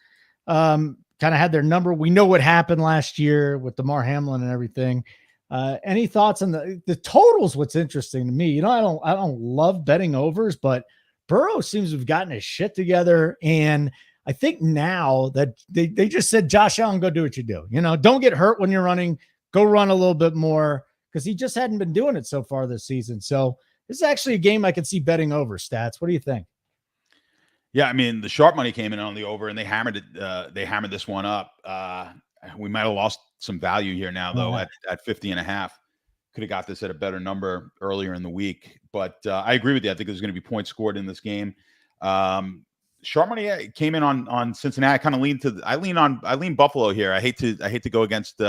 kind of had their number. We know what happened last year with DeMar Hamlin and everything. Any thoughts on the totals? What's interesting to me, I don't love betting overs, but Burrow seems to have gotten his shit together. And I think now that they just said, Josh Allen, go do what you do. Don't get hurt when you're running. Go run a little bit more, because he just hadn't been doing it so far this season. So this is actually a game I could see betting over. Stats, what do you think? Yeah, I mean, the sharp money came in on the over, and they hammered it. They hammered this one up. We might have lost some value here now, though, at 50.5. Could have got this at a better number earlier in the week. But I agree with you. I think there's going to be points scored in this game. Sharp money came in on Cincinnati. I kind of lean Buffalo here. I hate to go against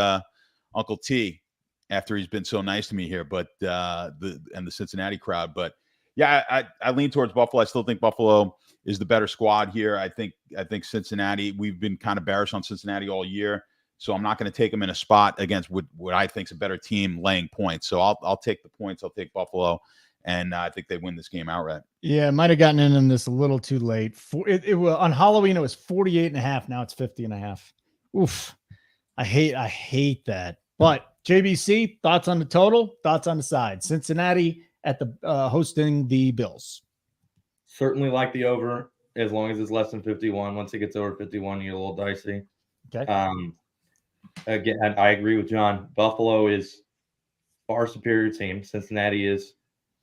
Uncle T after he's been so nice to me here, but the Cincinnati crowd. But yeah, I lean towards Buffalo. I still think Buffalo is the better squad here. I think Cincinnati, we've been kind of bearish on Cincinnati all year, so I'm not going to take them in a spot against what I think is a better team laying points. So I'll take the points. I'll take Buffalo, and I think they win this game outright. Yeah, might have gotten in this a little too late. On Halloween it was 48.5. Now it's 50.5. Oof, I hate that. But JBC, thoughts on the total? Thoughts on the side? Cincinnati at the hosting the Bills. Certainly like the over, as long as it's less than 51. Once it gets over 51, you get a little dicey. Okay. Again, I agree with John. Buffalo is far superior team. Cincinnati is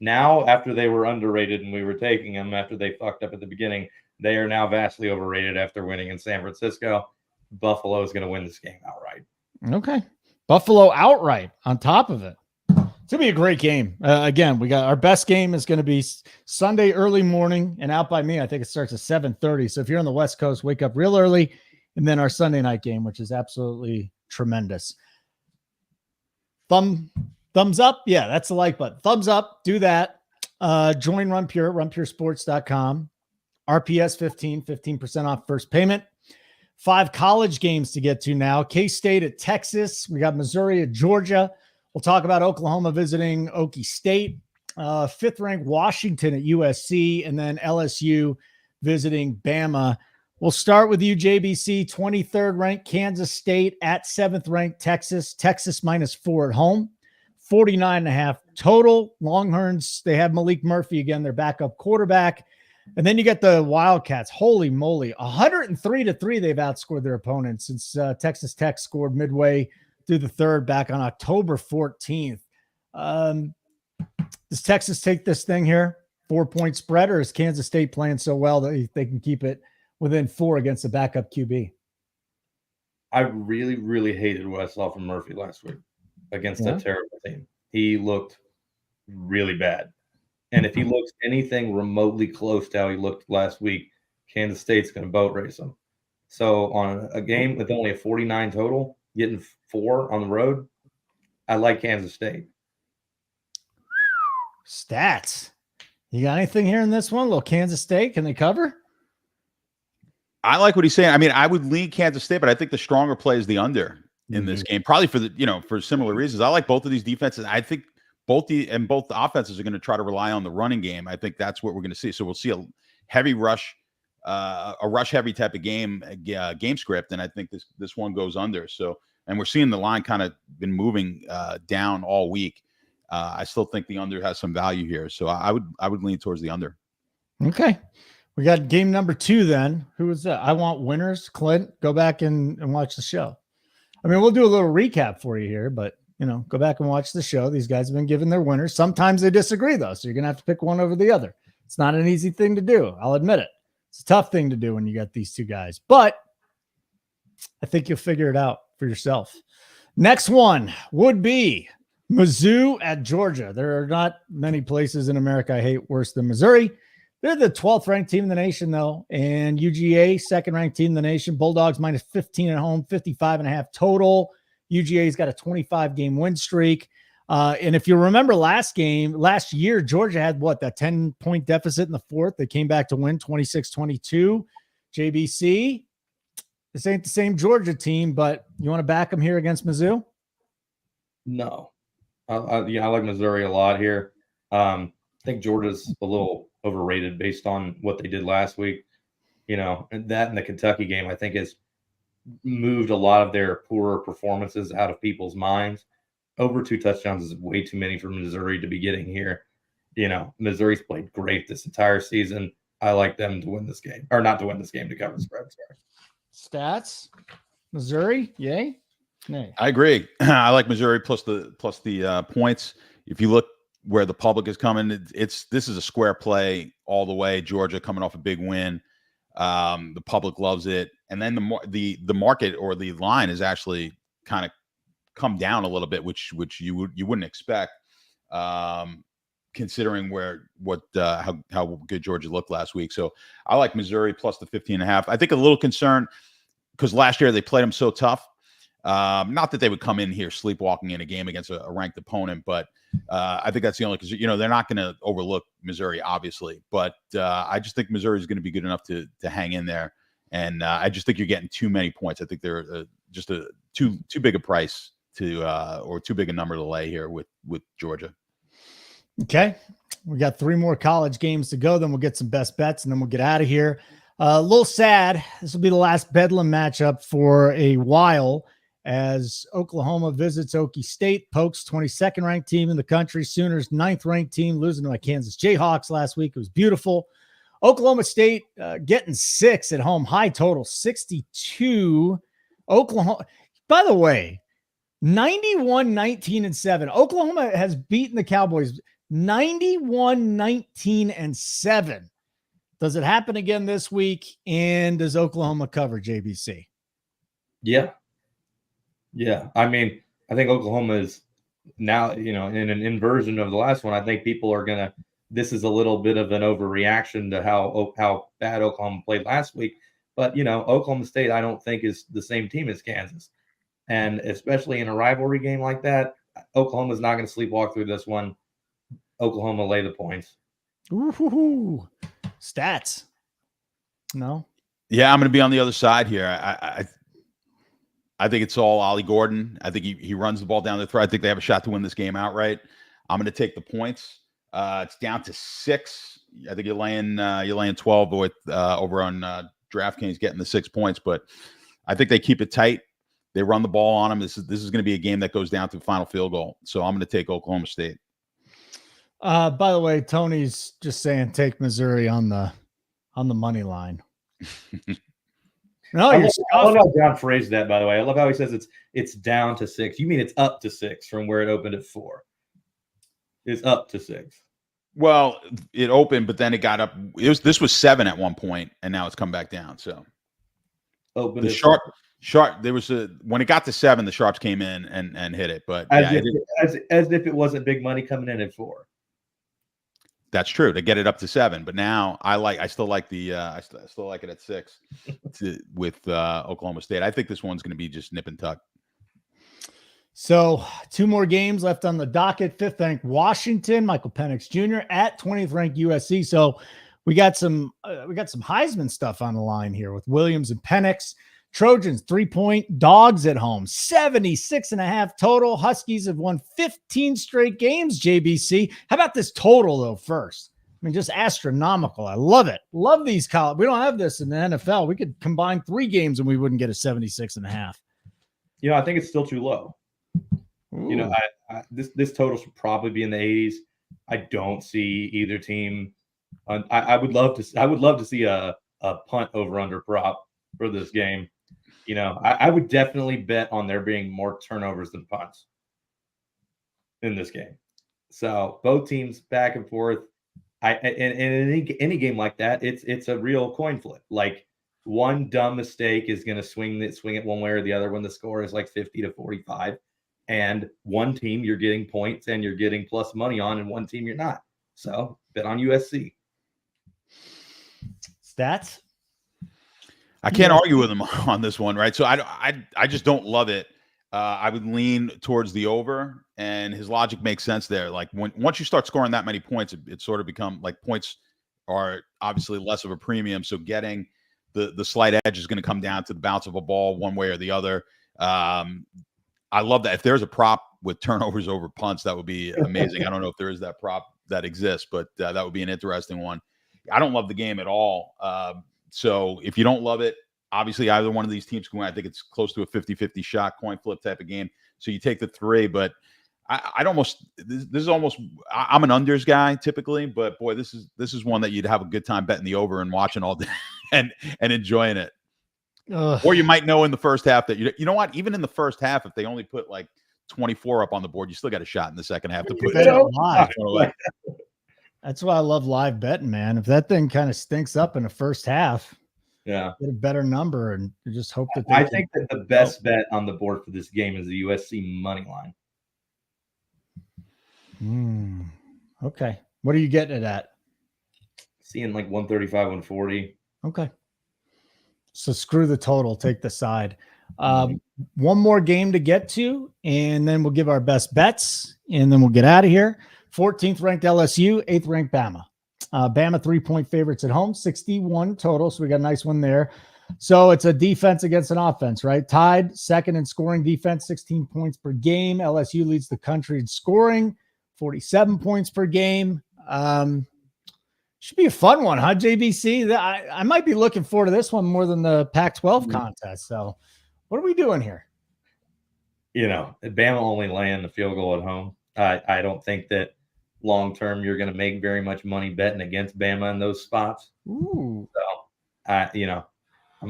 now, after they were underrated and we were taking them after they fucked up at the beginning, they are now vastly overrated after winning in San Francisco. Buffalo is going to win this game outright. Okay. Buffalo outright on top of it. It's going to be a great game. Again, we got our best game is going to be Sunday early morning, and out by me, I think it starts at 7:30. So if you're on the West Coast, wake up real early, and then our Sunday night game, which is absolutely tremendous. Thumbs up. Yeah, that's the like button. Thumbs up. Do that. Join Run Pure, runpuresports.com. RPS 15% off first payment. 5 college games to get to now. K-State at Texas. We got Missouri at Georgia. We'll talk about Oklahoma visiting Okie State, 5th ranked Washington at USC, and then LSU visiting Bama. We'll start with you, JBC, 23rd ranked Kansas State at 7th ranked Texas. Texas -4 at home, 49.5 total. Longhorns, they have Malik Murphy again, their backup quarterback. And then you get the Wildcats. Holy moly, 103-3 they've outscored their opponents since Texas Tech scored midway through the third back on October 14th. Does Texas take this thing here, 4-point spread, or is Kansas State playing so well that they can keep it within 4 against the backup QB? I really, really hated what I saw from Murphy last week against that terrible team. He looked really bad. And if he looks anything remotely close to how he looked last week, Kansas State's going to boat race them. So on a game with only a 49 total, getting 4 on the road, I like Kansas State. Stats. You got anything here in this one? A little Kansas State. Can they cover? I like what he's saying. I mean, I would lean Kansas State, but I think the stronger play is the under in this game, probably for similar reasons. I like both of these defenses. I think both the offenses are going to try to rely on the running game. I think that's what we're going to see. So we'll see a heavy rush, a rush heavy type of game script, and I think this one goes under. So, and we're seeing the line kind of been moving down all week. I still think the under has some value here, so I would lean towards the under. Okay, we got game number 2 then. Who was that? I want winners. Clint, go back and watch the show. I mean, we'll do a little recap for you here, but go back and watch the show. These guys have been given their winners. Sometimes they disagree though, so you're gonna have to pick one over the other. It's not an easy thing to do. I'll admit it. It's a tough thing to do when you got these two guys, but I think you'll figure it out for yourself. Next one would be Mizzou at Georgia. There are not many places in America I hate worse than Missouri. They're the 12th ranked team in the nation, though, and UGA, second ranked team in the nation. Bulldogs minus 15 at home, 55.5 total. UGA's got a 25-game win streak. And if you remember last year, Georgia had that 10-point deficit in the fourth. They came back to win 26-22. JBC, this ain't the same Georgia team, but you want to back them here against Mizzou? No. I like Missouri a lot here. I think Georgia's a little overrated based on what they did last week. And that in the Kentucky game, I think has moved a lot of their poorer performances out of people's minds. Over 2 touchdowns is way too many for Missouri to be getting here. Missouri's played great this entire season. I like them to win this game, or not to win this game, to cover the spread. Sorry. Stats, Missouri, yay? Nay. I agree. I like Missouri plus the points. If you look where the public is coming, this is a square play all the way. Georgia coming off a big win. The public loves it, and then the market or the line is actually kind of come down a little bit, which you wouldn't expect, considering how good Georgia looked last week. So I like Missouri plus the 15.5. I think a little concerned because last year they played them so tough. Not that they would come in here sleepwalking in a game against a ranked opponent, but I think that's the only, because they're not going to overlook Missouri, obviously. But I just think Missouri is going to be good enough to hang in there, and I just think you're getting too many points. I think they're just too big a price or too big a number to lay here with Georgia. Okay, we got 3 more college games to go. Then we'll get some best bets, and then we'll get out of here. A little sad. This will be the last Bedlam matchup for a while, as Oklahoma visits Okie State. Pokes 22nd ranked team in the country. Sooners 9th ranked team, losing to my Kansas Jayhawks last week. It was beautiful. Oklahoma State getting 6 at home, high total 62. Oklahoma, by the way, 91-19-7. Oklahoma has beaten the Cowboys 91-19-7. Does it happen again this week? And does Oklahoma cover, JBC? Yeah. I mean, I think Oklahoma is now, in an inversion of the last one. I think people are this is a little bit of an overreaction to how bad Oklahoma played last week. But, Oklahoma State, I don't think is the same team as Kansas. And especially in a rivalry game like that, Oklahoma's not going to sleepwalk through this one. Oklahoma lay the points. Ooh, stats. No. Yeah, I'm going to be on the other side here. I think it's all Ollie Gordon. I think he runs the ball down the throat. I think they have a shot to win this game outright. I'm going to take the points. It's down to 6. I think you're laying 12 with over on DraftKings getting the 6 points, but I think they keep it tight. They run the ball on them. This is going to be a game that goes down to the final field goal. So I'm going to take Oklahoma State. By the way, Tony's just saying take Missouri on the money line. No, I love how John phrased that, by the way. I love how he says it's down to 6. You mean it's up to 6 from where it opened at 4. It's up to 6. Well, it opened, but then it got up. This was 7 at one point, and now it's come back down. So the sharp. There was when it got to 7, the sharps came in and hit it. But as if it wasn't big money coming in at 4. That's true, to get it up to 7. But now I still like the I still like it at 6 with Oklahoma State. I think this one's going to be just nip and tuck. So 2 more games left on the docket. 5th ranked Washington, Michael Penix Jr. at 20th ranked USC. So we got some Heisman stuff on the line here with Williams and Penix. Trojans 3-point dogs at home, 76.5 total. Huskies have won 15 straight games, JBC. How about this total, though, first? I mean, just astronomical. I love it. Love these college. We don't have this in the NFL. We could combine 3 games and we wouldn't get a 76.5. I think it's still too low. Ooh. This total should probably be in the 80s. I don't see either team. I would love to see a punt over under prop for this game. I would definitely bet on there being more turnovers than punts in this game. So both teams back and forth. In any game like that, it's a real coin flip. Like, one dumb mistake is going to swing it one way or the other when the score is like 50-45. And one team you're getting points and you're getting plus money on, and one team you're not. So bet on USC. Stats? I can't argue with him on this one, right? So I just don't love it. I would lean towards the over, and his logic makes sense there. Like, once you start scoring that many points, it sort of become like points are obviously less of a premium. So getting the slight edge is going to come down to the bounce of a ball one way or the other. I love that. If there's a prop with turnovers over punts, that would be amazing. I don't know if there is that prop that exists, but that would be an interesting one. I don't love the game at all. So if you don't love it, obviously either one of these teams can win. I think it's close to a 50-50 shot, coin flip type of game. So you take the 3, but I'm an unders guy typically, but boy, this is one that you'd have a good time betting the over and watching all day and enjoying it. Or you might know in the first half that you know what, even in the first half, if they only put like 24 up on the board, you still got a shot in the second half to put it live. That's why I love live betting, man. If that thing kind of stinks up in the first half, get a better number, and you just hope that I think that the best bet on the board for this game is the USC money line. Okay. What are you getting it at? Seeing like 135, 140. Okay. So screw the total, take the side. One more game to get to, and then we'll give our best bets, and then we'll get out of here. 14th ranked LSU, 8th ranked Bama. Bama 3-point favorites at home, 61 total. So we got a nice one there. So it's a defense against an offense, right? Tied second in scoring defense, 16 points per game. LSU leads the country in scoring, 47 points per game. Should be a fun one, huh, JBC? I might be looking forward to this one more than the Pac-12 contest. So what are we doing here? Bama only laying the field goal at home. I don't think that long-term you're going to make very much money betting against Bama in those spots. Ooh. So, I'm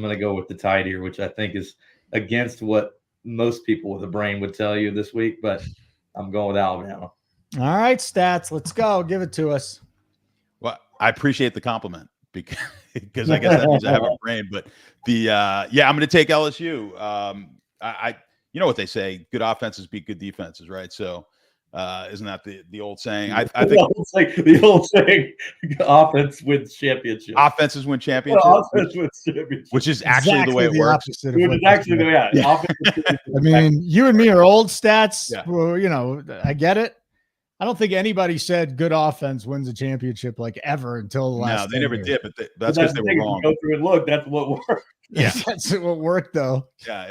going to go with the Tide here, which I think is against what most people with a brain would tell you this week, but I'm going with Alabama. All right, Stats, let's go. Give it to us. Well, I appreciate the compliment because I guess that means I have a brain. But I'm going to take LSU. You know what they say: good offenses beat good defenses, right? So, isn't that the old saying? I think the old saying: offense wins championships. Offenses win championships. Offense wins championships. Which is actually the way it works. I mean, you and me are old, Stats. Yeah. Well, I get it. I don't think anybody said good offense wins a championship like ever until the last. No, they never did, but that's because they were wrong. Go through and look. That's what worked. Yeah, that's what worked though. Yeah,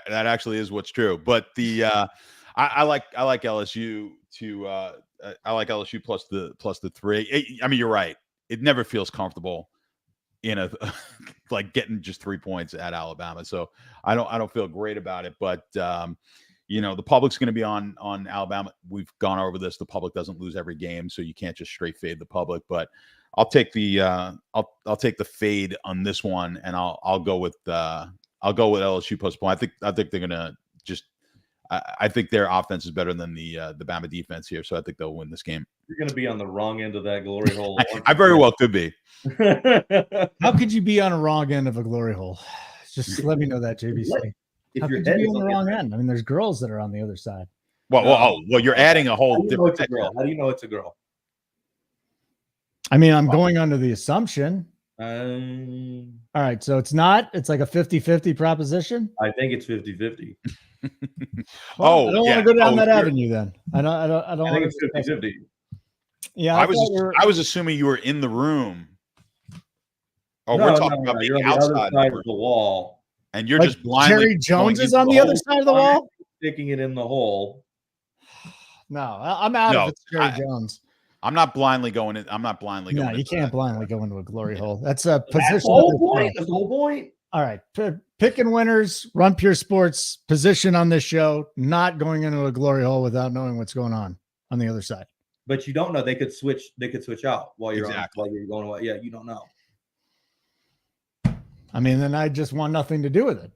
that actually is what's true. But I like LSU to I like LSU plus the 3. I mean, you're right. It never feels comfortable in a like getting just 3 points at Alabama. So I don't feel great about it, but. The public's going to be on Alabama. We've gone over this. The public doesn't lose every game, so you can't just straight fade the public. But I'll take the I'll take the fade on this one, and I'll go with LSU plus point. I think they're going to just. I think their offense is better than the Bama defense here, so I think they'll win this game. You're going to be on the wrong end of that glory hole. I very well could be. How could you be on a wrong end of a glory hole? Just let me know that, JBC. How could you be on the wrong end? I mean, there's girls that are on the other side. Well, you're adding a whole different girl. How do you know it's a girl? I mean, I'm going under the assumption. All I right, so it's not. It's like a 50-50 proposition. think it's 50-50. Well, I don't want to go down that you're- avenue then. I don't I want think it's 50-50. Yeah, I was assuming you were in the room. Oh, No, we're talking about you're being on the outside other of the side room. of the wall, And you're like just blindly. Jerry Jones going is into on the other hole. side of the wall. sticking it in the hole. No, I'm out No, if it's Jerry Jones. I'm not blindly going in. I'm not blindly going. No, you can't blindly go into a glory hole. That's a That's position. the whole point. That's the whole point. All right, picking winners, Run Pure Sports position on this show. Not going into a glory hole without knowing what's going on the other side. But you don't know. They could switch. They could switch out while you're Exactly. while you're going away. Yeah, you don't know. I mean, then I just want nothing to do with it.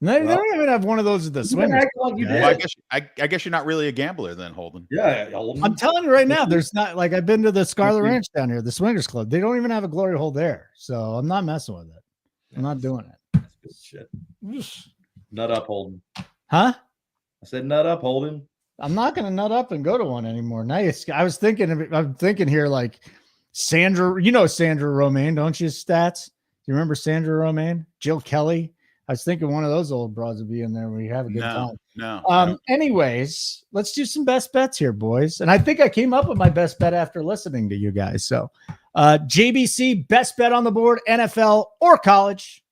They don't even have one of those at the You swingers. act like you Yeah. did. Well, I guess you're not really a gambler then, Holden. Yeah, Holden. I'm telling you right now, there's not like I've been to the Scarlet Ranch down here, the Swingers Club. They don't even have a glory hole there, so I'm not messing with it. I'm not doing it. That's good shit. Nut up, Holden. Huh? I said nut up, Holden. I'm not going to nut up and go to one anymore. Nice. I'm thinking here like Sandra. You know Sandra Romaine, don't you? Stats. Do you remember Sandra Romaine? Jill Kelly. I was thinking one of those old broads would be in there. We have a good time. No. Anyways, let's do some best bets here, boys. And I think I came up with my best bet after listening to you guys. So, JBC best bet on the board, NFL or college.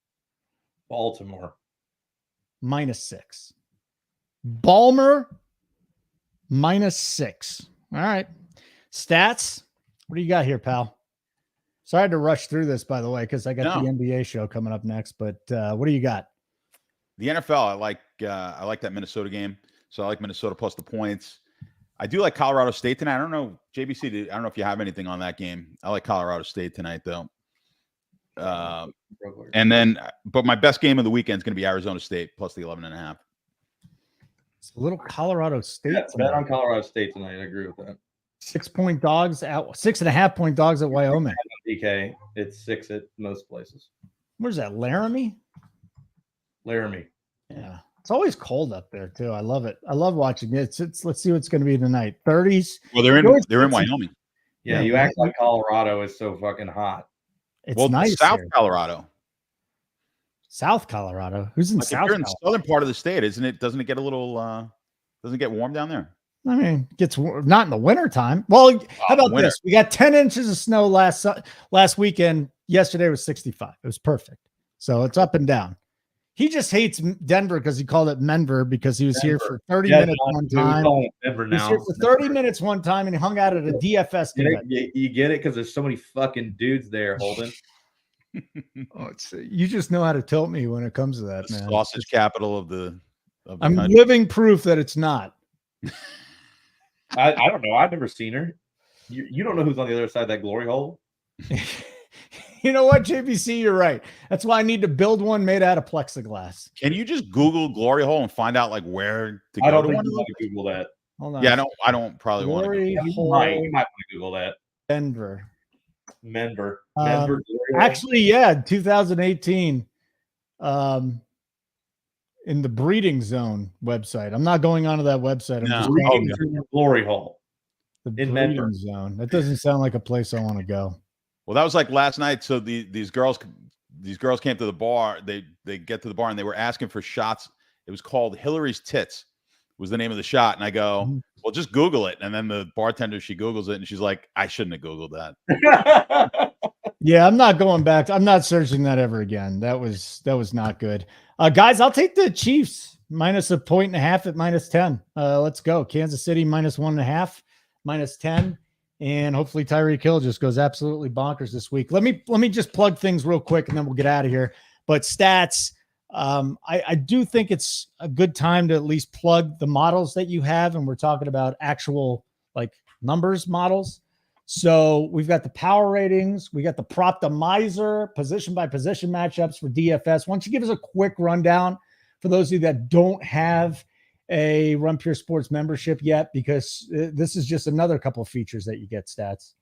Baltimore -6. Balmer -6. All right. Stats. What do you got here, pal? So I had to rush through this, by the way, because I got the NBA show coming up next. But what do you got? The NFL, I like that Minnesota game. So I like Minnesota plus the points. I do like Colorado State tonight. I don't know, JBC, I don't know if you have anything on that game. I like Colorado State tonight, though. And then, but my best game of the weekend is going to be Arizona State plus the 11.5. It's a little Colorado State. Yeah, bet on Colorado State tonight. I agree with that. 6-point dogs out, 6.5-point dogs at Wyoming. DK, it's 6 at most places. Where's that? Laramie? Laramie. Yeah. It's always cold up there too. I love it. I love watching it. Let's see what's going to be tonight. 30s. Well, they're in Wyoming. Yeah, you act like Colorado is so fucking hot. It's nice. South here. Colorado. South Colorado. Who's in South? You're in the southern part of the state, isn't it? Doesn't it get a little? Doesn't it get warm down there? I mean, it gets not in the wintertime. Well, how about this? We got 10 inches of snow last weekend. Yesterday was 65. It was perfect. So it's up and down. He just hates Denver because he called it Menver because he was here for 30 minutes one time. Denver He was now. here for 30 minutes one time and he hung out at a DFS convention. You get it because there's so many fucking dudes there, Holden. You just know how to tilt me when it comes to that, man. Sausage capital of the I'm country. living proof that it's not. I don't know. I've never seen her. You don't know who's on the other side of that glory hole. You know what, JBC? You're right. That's why I need to build one made out of plexiglass. Can you just Google glory hole and find out like where to go? I don't to think one you of want them? to Google that. Hold on. Yeah, I don't probably want to. Glory You hole might want to Google that. Denver. Menver. Actually, yeah, 2018. In the Breeding Zone website. I'm not going onto that website. I'm just going the glory hole. the in Breeding Denver. Zone. That doesn't sound like a place I want to go. Well, that was like last night. So these girls came to the bar. They get to the bar and they were asking for shots. It was called Hillary's Tits was the name of the shot. And I go, well, just Google it. And then the bartender, she Googles it and she's like, I shouldn't have Googled that. Yeah, I'm not going back. I'm not searching that ever again. That was not good. Guys, I'll take the Chiefs minus 1.5 at -10. Let's go. Kansas City -1.5, -10. And hopefully Tyreek Hill just goes absolutely bonkers this week. Let me just plug things real quick and then we'll get out of here. But stats, I do think it's a good time to at least plug the models that you have. And we're talking about actual like numbers models. So we've got the power ratings. We got the Proptimizer position by position matchups for DFS. Why don't you give us a quick rundown for those of you that don't have a Run Pure Sports membership yet, because this is just another couple of features that you get, Stats.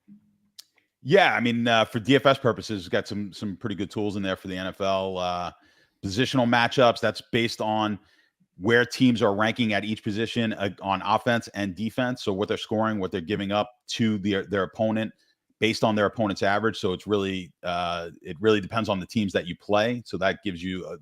Yeah, I mean, for DFS purposes, got some pretty good tools in there for the NFL. Positional matchups, that's based on where teams are ranking at each position on offense and defense. So what they're scoring, what they're giving up to their opponent based on their opponent's average. So it's really it really depends on the teams that you play. So that gives you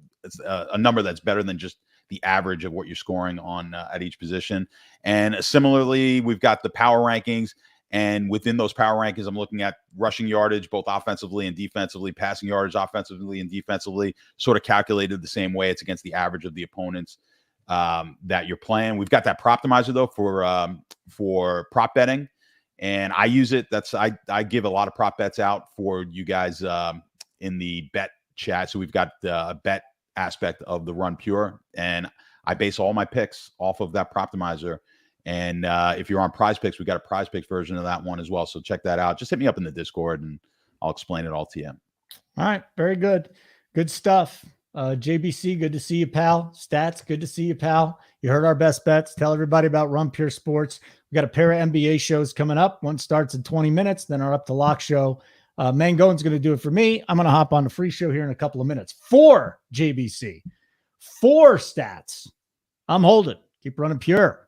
a number that's better than just the average of what you're scoring on at each position. And similarly, we've got the power rankings. And within those power rankings, I'm looking at rushing yardage, both offensively and defensively, passing yardage offensively and defensively, sort of calculated the same way. It's against the average of the opponents that you're playing. We've got that Proptimizer though for prop betting, and I use it. I give a lot of prop bets out for you guys in the bet chat. So we've got a bet aspect of the Run Pure, and I base all my picks off of that Proptimizer. And if you're on Prize Picks, we got a Prize Picks version of that one as well. So check that out. Just hit me up in the Discord and I'll explain it all to you. All right. Very good. Good stuff. JBC, good to see you, pal. Stats, good to see you, pal. You heard our best bets. Tell everybody about Run Pure Sports. We got a pair of NBA shows coming up. One starts in 20 minutes, then our Up to Lock show. Mangone's going to do it for me. I'm going to hop on the free show here in a couple of minutes. For JBC, for Stats, I'm Holden. Keep running pure.